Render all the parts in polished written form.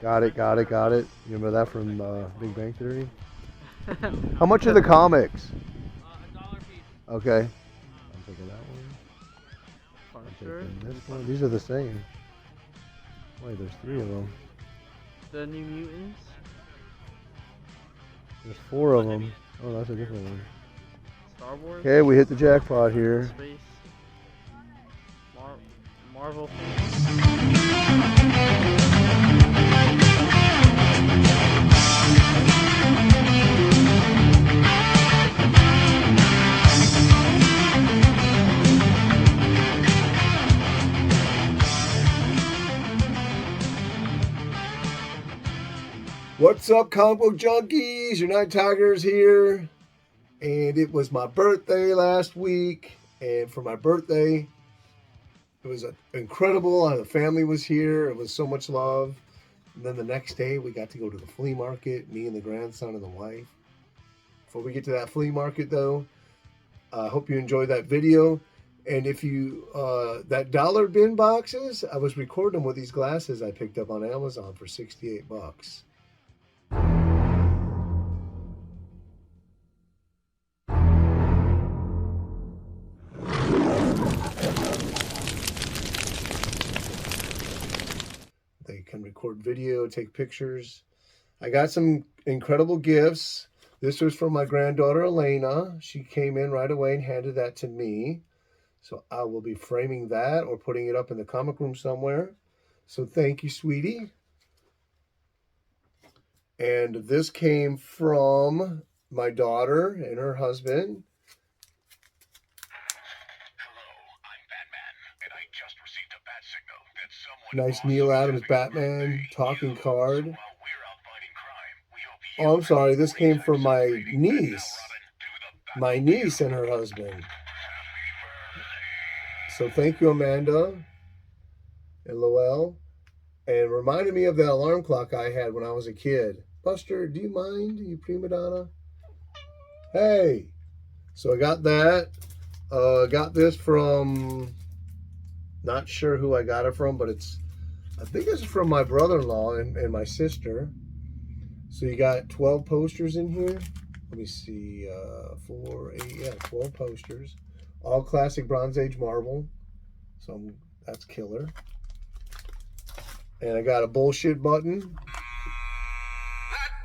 Got it, got it, got it. You remember that from Big Bang Theory? How much are the comics? $1 piece. Okay. I'm taking that one. I'm Punisher. taking this one. These are the same. Wait, there's 3 of them. The New Mutants. There's 4 of them. Oh, that's a different one. Star Wars. Okay, we hit the jackpot here. Space. Marvel. What's up, comic book junkies? Your Night Tigers here. And it was my birthday last week. And for my birthday, it was incredible. The family was here. It was so much love. And then the next day, we got to go to the flea market, me and the grandson and the wife. Before we get to that flea market, though, I hope you enjoyed that video. And if you, that dollar bin boxes, I was recording them with these glasses I picked up on Amazon for 68 bucks. They can record video, take pictures. I got some incredible gifts. This was from my granddaughter, Elena. She came in right away and handed that to me. So I will be framing that or putting it up in the comic room somewhere. So thank you, sweetie. And this came from my daughter and her husband. Nice Neil Adams Batman talking card. Oh, I'm sorry. This came from my niece. My niece and her husband. So thank you, Amanda and Lowell. And reminded me of that alarm clock I had when I was a kid. Buster, do you mind, you prima donna? Hey. So I got that. Got this from, not sure who I got it from, but I think it's from my brother-in-law and my sister. So you got 12 posters in here. Let me see, 4, 8, yeah, 12 posters. All classic Bronze Age Marvel. So that's killer. And I got a bullshit button. That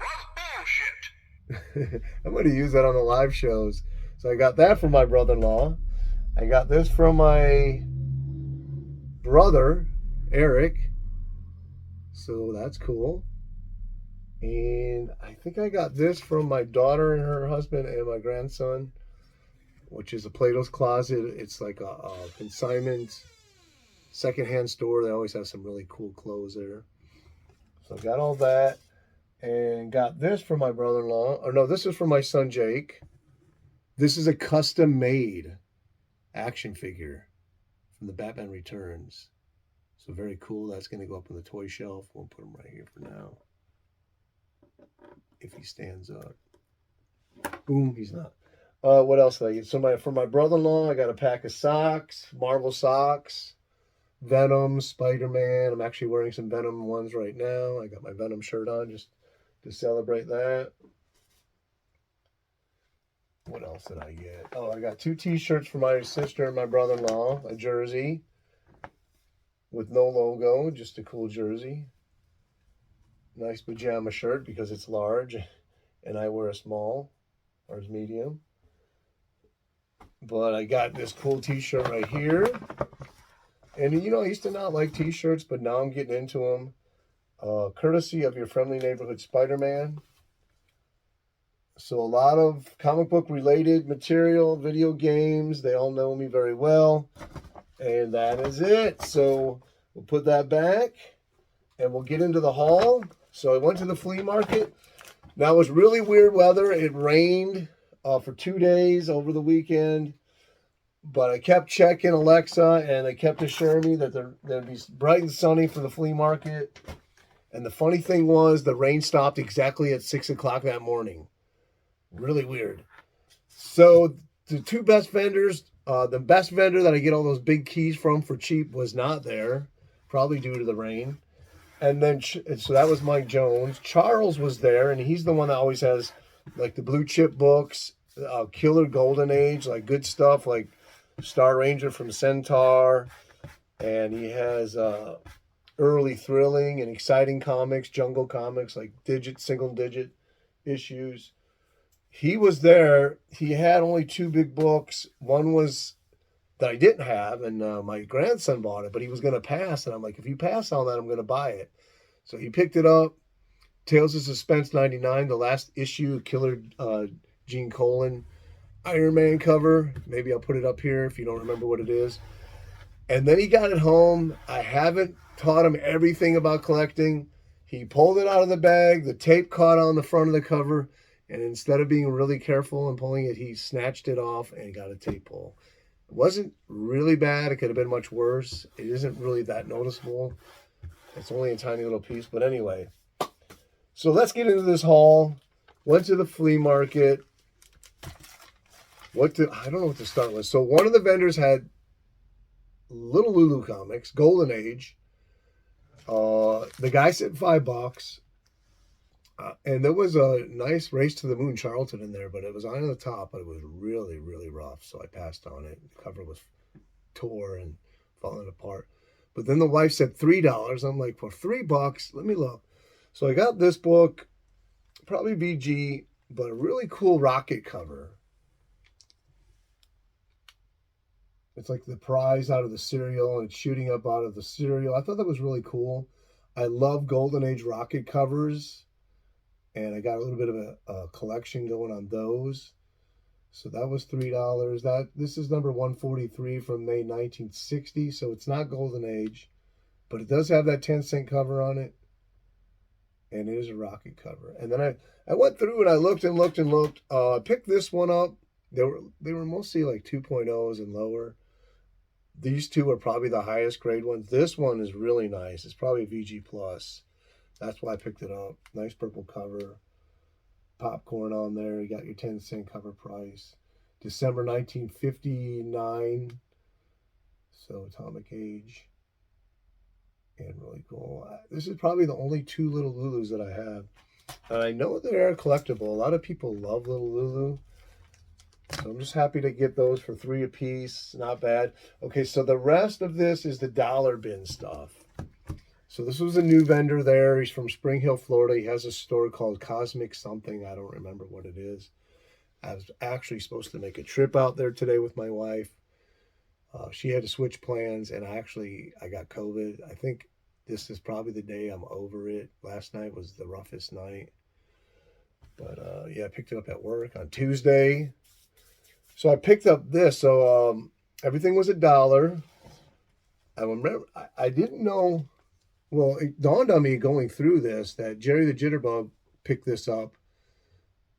was bullshit. I'm going to use that on the live shows. So I got that from my brother-in-law. I got this from my brother, Eric. So that's cool. And I think I got this from my daughter and her husband and my grandson, which is a Plato's Closet. It's like a consignment secondhand store. They always have some really cool clothes there. So I got all that. And got this from my brother-in-law. Or no, this is from my son, Jake. This is a custom-made action figure from the Batman Returns. So very cool. That's going to go up on the toy shelf. We'll put him right here for now. If he stands up. Boom, he's not. What else did I get? So for my brother-in-law, I got a pack of socks, Marvel socks, Venom, Spider-Man. I'm actually wearing some Venom ones right now. I got my Venom shirt on just to celebrate that. What else did I get? Oh, I got 2 t-shirts for my sister and my brother-in-law, a jersey with no logo, just a cool jersey. Nice pajama shirt because it's large and I wear a small or medium. But I got this cool t-shirt right here. And you know, I used to not like t-shirts, but now I'm getting into them. Courtesy of your friendly neighborhood Spider-Man. So a lot of comic book related material, video games. They all know me very well. And that is it. So we'll put that back and we'll get into the haul. So I went to the flea market. Now it was really weird weather. It rained for 2 days over the weekend. But I kept checking Alexa and they kept assuring me that there'd be bright and sunny for the flea market. And the funny thing was the rain stopped exactly at 6 o'clock that morning. Really weird. So the 2 best vendors, the best vendor that I get all those big keys from for cheap was not there, probably due to the rain. And then, so that was Mike Jones. Charles was there, and he's the one that always has like the blue chip books, Killer Golden Age, like good stuff like Star Ranger from Centaur. And he has early thrilling and exciting comics, jungle comics, like single digit issues. He was there. He had only two big books. One was that I didn't have, and my grandson bought it, but he was going to pass. And I'm like, if you pass on that, I'm going to buy it. So he picked it up. Tales of Suspense 99, the last issue, Killer Gene Colan Iron Man cover. Maybe I'll put it up here if you don't remember what it is. And then he got it home. I haven't taught him everything about collecting. He pulled it out of the bag. The tape caught on the front of the cover. And instead of being really careful and pulling it, he snatched it off and got a tape pull. It wasn't really bad. It could have been much worse. It isn't really that noticeable. It's only a tiny little piece. But anyway. So let's get into this haul. Went to the flea market. I don't know what to start with. So one of the vendors had Little Lulu comics, Golden Age. The guy said $5. And there was a nice Race to the Moon Charlton in there, but it was on the top, but it was really, really rough. So I passed on it. The cover was tore and falling apart. But then the wife said $3. I'm like, for $3, let me look. So I got this book, probably VG, but a really cool rocket cover. It's like the prize out of the cereal, and it's shooting up out of the cereal. I thought that was really cool. I love Golden Age rocket covers, and I got a little bit of a collection going on those. So that was $3. This is number 143 from May 1960, so it's not Golden Age, but it does have that 10-cent cover on it. And it is a rocket cover. And then I went through and I looked and looked and looked. I picked this one up. They were mostly like 2.0s and lower. These two are probably the highest grade ones. This one is really nice. It's probably VG plus. That's why I picked it up. Nice purple cover. Popcorn on there. You got your 10-cent cover price. December 1959. So Atomic Age. And really cool. This is probably the only two Little Lulus that I have. And I know they're collectible. A lot of people love Little Lulu. So I'm just happy to get those for $3 a piece. Not bad. Okay, so the rest of this is the dollar bin stuff. So this was a new vendor there. He's from Spring Hill, Florida. He has a store called Cosmic something. I don't remember what it is. I was actually supposed to make a trip out there today with my wife. She had to switch plans, and I got COVID. I think this is probably the day I'm over it. Last night was the roughest night. But, yeah, I picked it up at work on Tuesday. So I picked up this. So everything was $1. I remember, I didn't know, well, it dawned on me going through this that Jerry the Jitterbug picked this up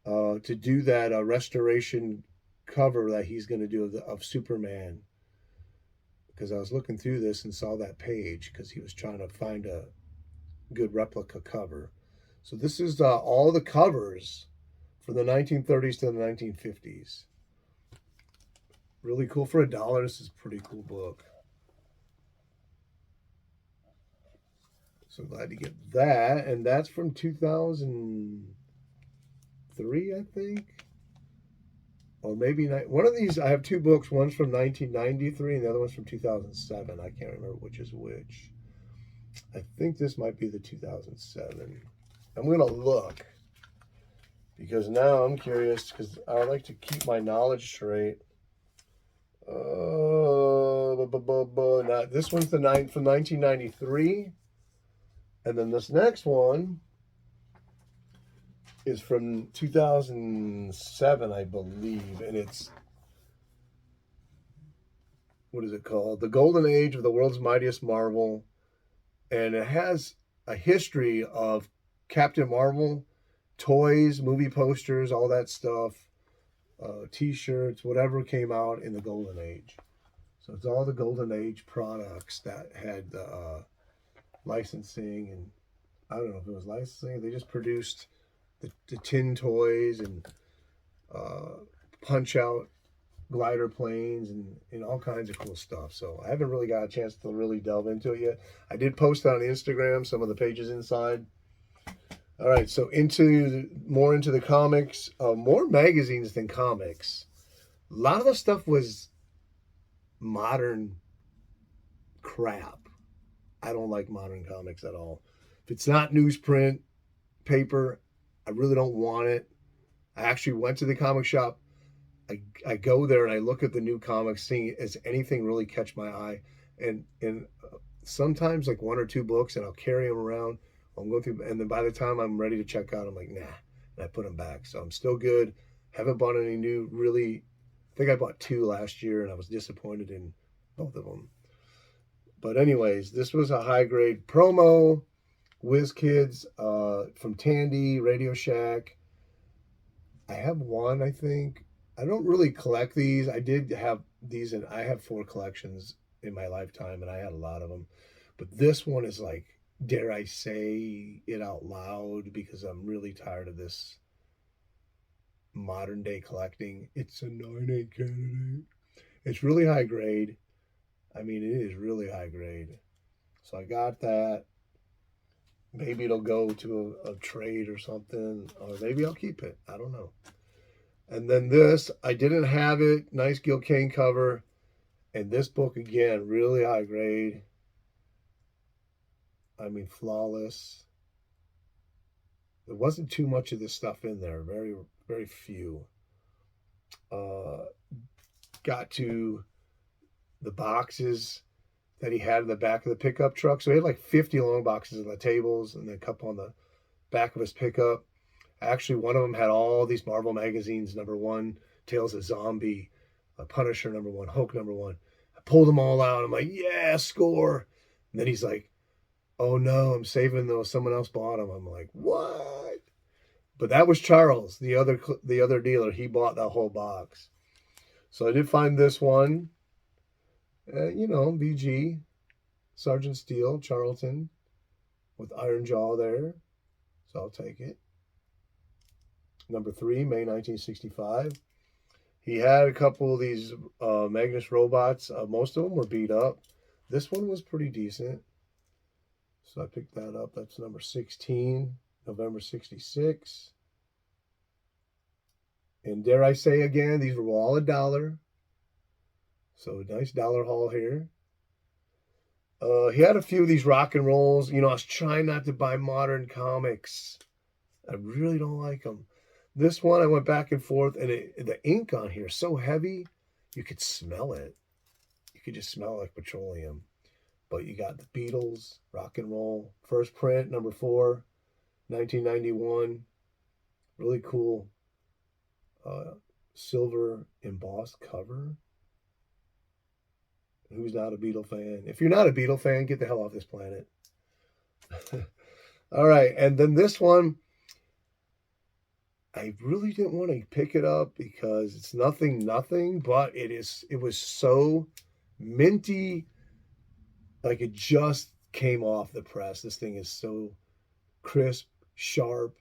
to do that restoration cover that he's going to do of Superman. Because I was looking through this and saw that page because he was trying to find a good replica cover. So this is all the covers from the 1930s to the 1950s. Really cool for $1. This is a pretty cool book. So glad to get that. And that's from 2003, I think. Or maybe one of these, I have two books. One's from 1993 and the other one's from 2007. I can't remember which is which. I think this might be the 2007. I'm going to look because now I'm curious because I like to keep my knowledge straight. This one's from 1993. And then this next one is from 2007, I believe, and it's, what is it called? The Golden Age of the World's Mightiest Marvel, and it has a history of Captain Marvel, toys, movie posters, all that stuff, T-shirts, whatever came out in the Golden Age. So it's all the Golden Age products that had licensing, and I don't know if it was licensing. They just produced the tin toys and Punch Out glider planes and all kinds of cool stuff. So I haven't really got a chance to really delve into it yet. I did post on Instagram some of the pages inside. All right, so more into the comics, more magazines than comics. A lot of the stuff was modern crap. I don't like modern comics at all. If it's not newsprint paper, I really don't want it. I actually went to the comic shop. I go there and I look at the new comics, seeing does anything really catch my eye, and sometimes like one or two books, and I'll carry them around. I'm going through, and then by the time I'm ready to check out, I'm like, nah, and I put them back. So I'm still good. Haven't bought any new. Really, I think I bought two last year, and I was disappointed in both of them. But anyways, this was a high grade promo. Whiz Kids from Tandy, Radio Shack. I have one, I think. I don't really collect these. I did have these, and I have 4 collections in my lifetime, and I had a lot of them. But this one is like, dare I say it out loud, because I'm really tired of this modern day collecting. It's a 9/8 candidate. It's really high grade. I mean, it is really high grade. So I got that. Maybe it'll go to a trade or something, or maybe I'll keep it. I don't know. And then this, I didn't have it. Nice Gil Kane cover. And this book, again, really high grade. I mean, flawless. There wasn't too much of this stuff in there. Very, very few. Got to the boxes that he had in the back of the pickup truck. So he had like 50 long boxes on the tables and then a couple on the back of his pickup. Actually, one of them had all these Marvel magazines, #1, Tales of Zombie, Punisher #1, Hulk #1. I pulled them all out. I'm like, yeah, score. And then he's like, oh no, I'm saving those. Someone else bought them. I'm like, what? But that was Charles, the other dealer. He bought that whole box. So I did find this one. VG, Sergeant Steel, Charlton, with Iron Jaw there. So I'll take it. #3, May 1965. He had a couple of these Magnus robots. Most of them were beat up. This one was pretty decent. So I picked that up. That's #16, November 66. And dare I say again, these were all $1. So nice dollar haul here. He had a few of these rock and rolls. I was trying not to buy modern comics. I really don't like them. This one, I went back and forth, and the ink on here is so heavy, you could smell it. You could just smell it like petroleum. But you got the Beatles, rock and roll. First print, #4, 1991. Really cool silver embossed cover. Who's not a Beatle fan? If you're not a Beatle fan, get the hell off this planet. All right, and then this one, I really didn't want to pick it up because it's nothing, but it was so minty, like it just came off the press. This thing is so crisp, sharp,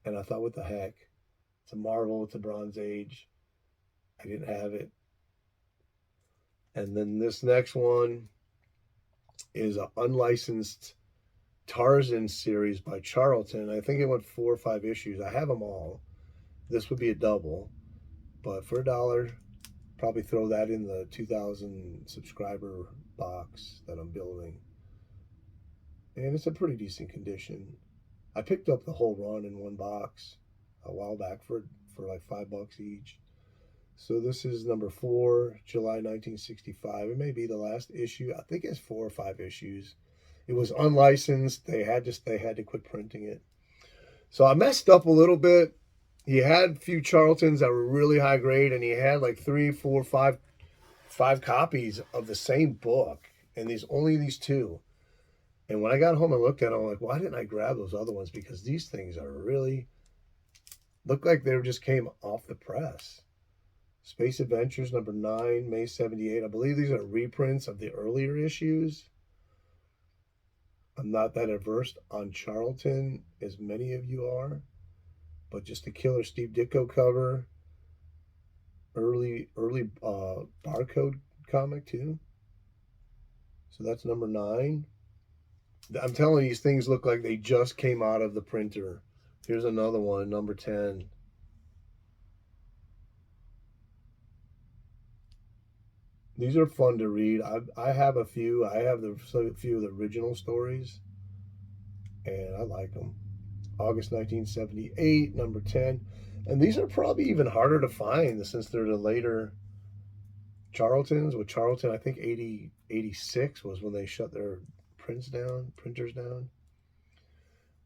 and I thought, what the heck? It's a Marvel, it's a Bronze Age. I didn't have it. And then this next one is an unlicensed Tarzan series by Charlton. I think it went 4 or 5 issues. I have them all. This would be a double, but for $1, probably throw that in the 2,000 subscriber box that I'm building. And it's a pretty decent condition. I picked up the whole run in one box a while back for like $5 each. So this is #4, July 1965. It may be the last issue. I think it's 4 or 5 issues. It was unlicensed. They had to quit printing it. So I messed up a little bit. He had a few Charltons that were really high grade, and he had like 3, 4, 5 copies of the same book, and only these 2. And when I got home and looked at them, I'm like, why didn't I grab those other ones? Because these things are really look like they just came off the press. Space Adventures #9, May 78. I believe these are reprints of the earlier issues. I'm not that averse on Charlton as many of you are, but just a killer Steve Ditko cover. early barcode comic too. So that's number 9. I'm telling you, these things look like they just came out of the printer. Here's another one, number 10. These are fun to read. I have a few. I have a few of the original stories, and I like them. August 1978, number 10. And these are probably even harder to find since they're the later Charltons. With Charlton, I think 86 was when they shut their printers down.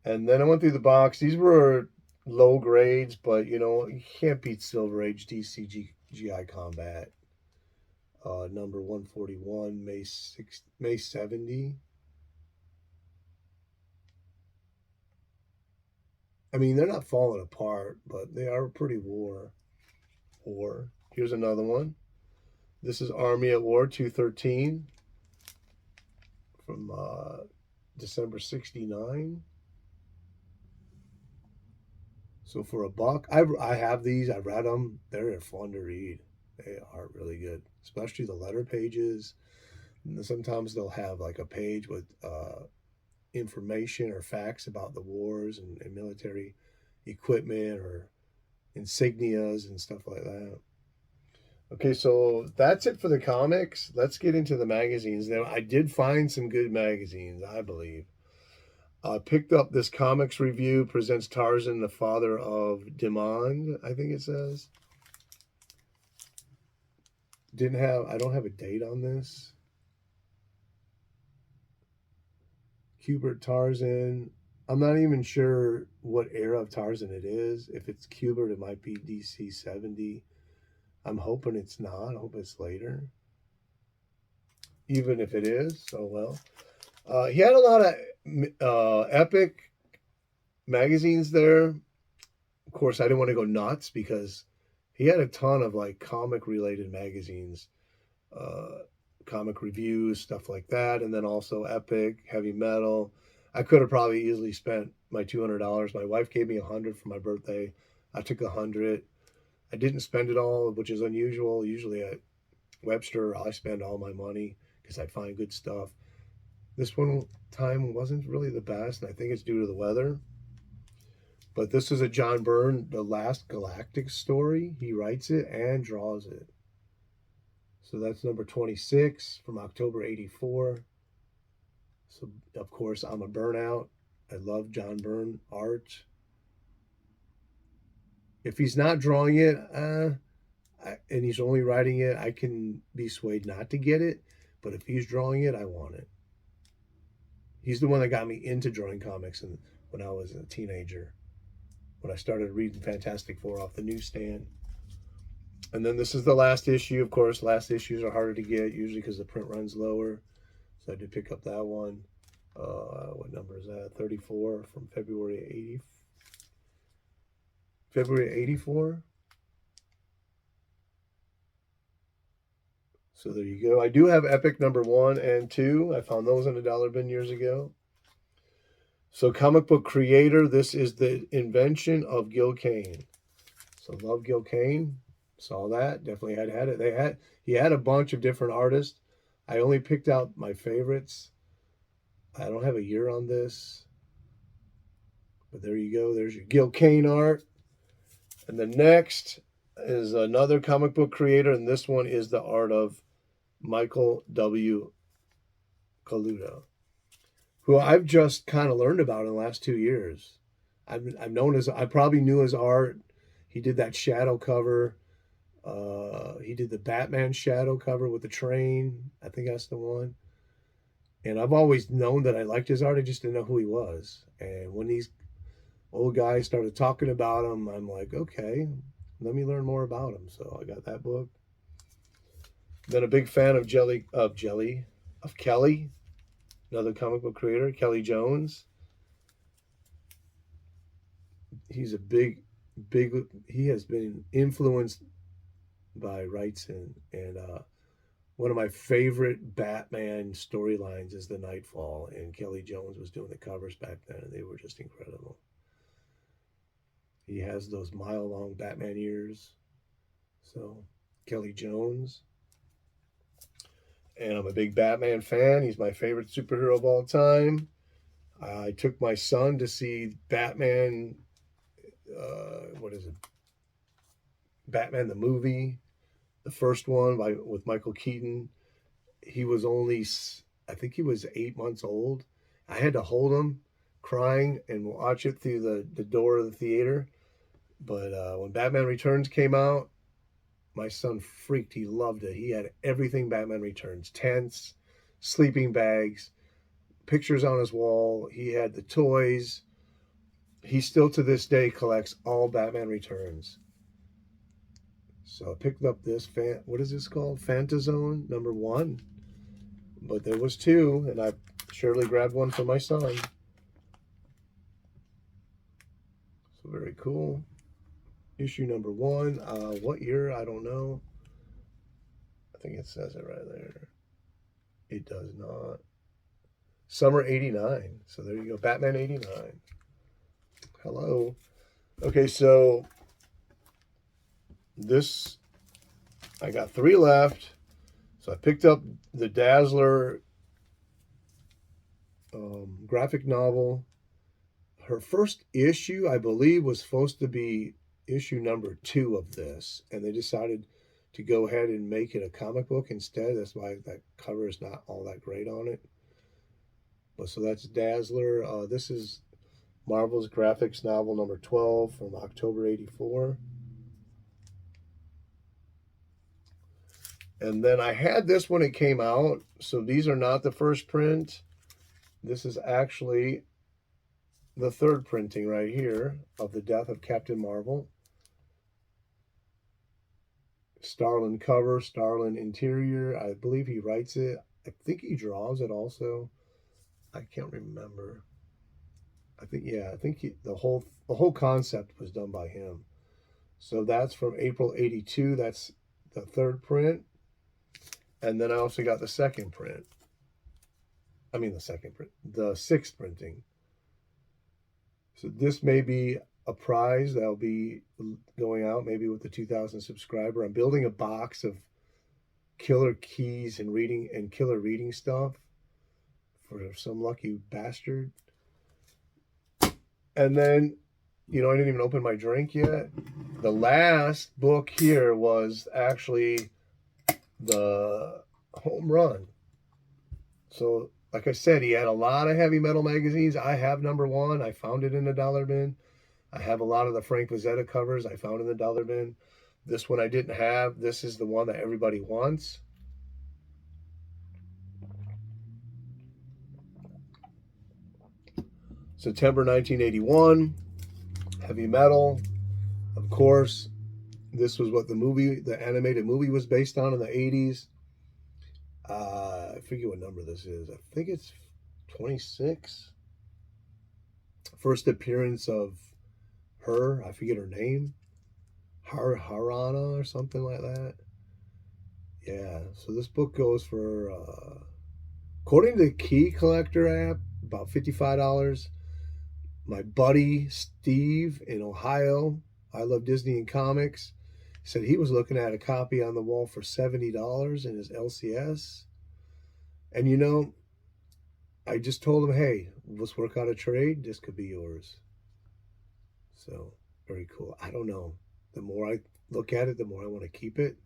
And then I went through the box. These were low grades, but you can't beat Silver Age DCGI Combat. Number 141, May 70. I mean, they're not falling apart, but they are pretty war. Here's another one. This is Army at War 213 from December 69. So for $1, I have these. I read them. They're fun to read. They are really good, especially the letter pages. And sometimes they'll have like a page with information or facts about the wars and military equipment or insignias and stuff like that. Okay, so that's it for the comics. Let's get into the magazines. Now, I did find some good magazines, I believe. Picked up this comics review, presents Tarzan, the father of Demand, I think it says. I don't have a date on this. Kubert Tarzan. I'm not even sure what era of Tarzan it is. If it's Kubert, it might be DC 70. I'm hoping it's not. I hope it's later. Even if it is, oh well. He had a lot of epic magazines there. Of course, I didn't want to go nuts because he had a ton of like comic related magazines, comic reviews, stuff like that, and then also epic, heavy metal. I could have probably easily spent my $200. My wife gave me $100 for my birthday. I took $100. I didn't spend it all, which is unusual. Usually at Webster, I spend all my money because I find good stuff. This one time wasn't really the best, and I think it's due to the weather. But this is a John Byrne, The Last Galactic story. He writes it and draws it. So that's number 26 from October 84. So, of course, I'm a Burnout. I love John Byrne art. If he's not drawing it, and he's only writing it, I can be swayed not to get it. But if he's drawing it, I want it. He's the one that got me into drawing comics when I was a teenager, when I started reading Fantastic Four off the newsstand. And then this is the last issue. Of course, last issues are harder to get, usually because the print runs lower. So I did pick up that one. What number is that? 34 from February 80. February 84. So there you go. I do have Epic number 1 and 2. I found those in a dollar bin years ago. So comic book creator, this is the invention of Gil Kane. So love Gil Kane. Saw that. Definitely had it. He had a bunch of different artists. I only picked out my favorites. I don't have a year on this. But there you go. There's your Gil Kane art. And the next is another comic book creator, and this one is the art of Michael W. Kaluta, who I've just kind of learned about in the last 2 years. I probably knew his art. He did that shadow cover. He did the Batman shadow cover with the train. I think that's the one. And I've always known that I liked his art. I just didn't know who he was. And when these old guys started talking about him, I'm like, okay, let me learn more about him. So I got that book. Then a big fan of Kelly, another comic book creator, Kelly Jones. He's a big, he has been influenced by Wrightson. And one of my favorite Batman storylines is the Nightfall. And Kelly Jones was doing the covers back then, and they were just incredible. He has those mile-long Batman ears. So Kelly Jones. And I'm a big Batman fan. He's my favorite superhero of all time. I took my son to see Batman, what is it? Batman the movie, the first one with Michael Keaton. He was only, I think he was 8 months old. I had to hold him, crying, and watch it through the door of the theater. But when Batman Returns came out, my son freaked. He loved it. He had everything Batman Returns: tents, sleeping bags, pictures on his wall. He had the toys. He still to this day collects all Batman Returns. So I picked up this what is this called? Fantazone #1. But there was two, and I surely grabbed one for my son. So very cool. Issue #1. What year? I don't know. I think it says it right there. It does not. Summer '89. So there you go. Batman '89. Hello. Okay, so this, I got 3 left. So I picked up the Dazzler graphic novel. Her first issue, I believe, was supposed to be issue #2 of this, and they decided to go ahead and make it a comic book instead. That's why that cover is not all that great on it. But so that's Dazzler. This is Marvel's graphics novel #12 from October '84. And then I had this when it came out. So these are not the first print. This is actually the 3rd printing right here of The Death of Captain Marvel. Starlin cover, Starlin interior. I believe he writes it. I think he draws it also. I can't remember. I think the whole concept was done by him. So that's from April '82. That's the 3rd print. And then I also got the 2nd print. I mean the 2nd print. The 6th printing. So this may be a prize that'll be going out maybe with the 2,000 subscriber. I'm building a box of killer keys and killer reading stuff for some lucky bastard. And then, I didn't even open my drink yet. The last book here was actually the Home Run. So, like I said, he had a lot of heavy metal magazines. I have #1. I found it in the dollar bin. I have a lot of the Frank Frazetta covers I found in the dollar bin. This one I didn't have. This is the one that everybody wants. September 1981. Heavy metal. Of course, this was what the animated movie was based on in the 80s. I forget what number this is. I think it's 26. First appearance of her. I forget her name. Harana or something like that. Yeah, so this book goes for, according to the Key Collector app, about $55. My buddy Steve in Ohio, I Love Disney and Comics, said he was looking at a copy on the wall for $70 in his LCS. And I just told him, hey, let's work out a trade. This could be yours. So, very cool. I don't know. The more I look at it, the more I want to keep it.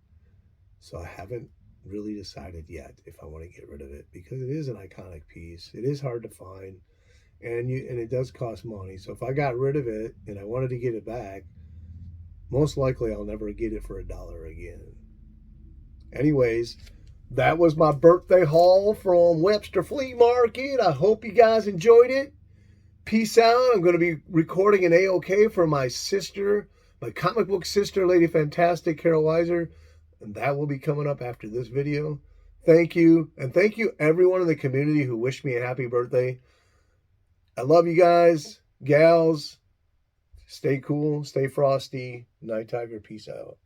So I haven't really decided yet if I want to get rid of it, because it is an iconic piece. It is hard to find, and it does cost money. So if I got rid of it and I wanted to get it back, most likely I'll never get it for $1 again. Anyways, that was my birthday haul from Webster Flea Market. I hope you guys enjoyed it. Peace out. I'm going to be recording an AOK for my sister, my comic book sister, Lady Fantastic, Carol Weiser. And that will be coming up after this video. Thank you. And thank you everyone in the community who wished me a happy birthday. I love you guys, gals. Stay cool, stay frosty. Night Tiger, peace out.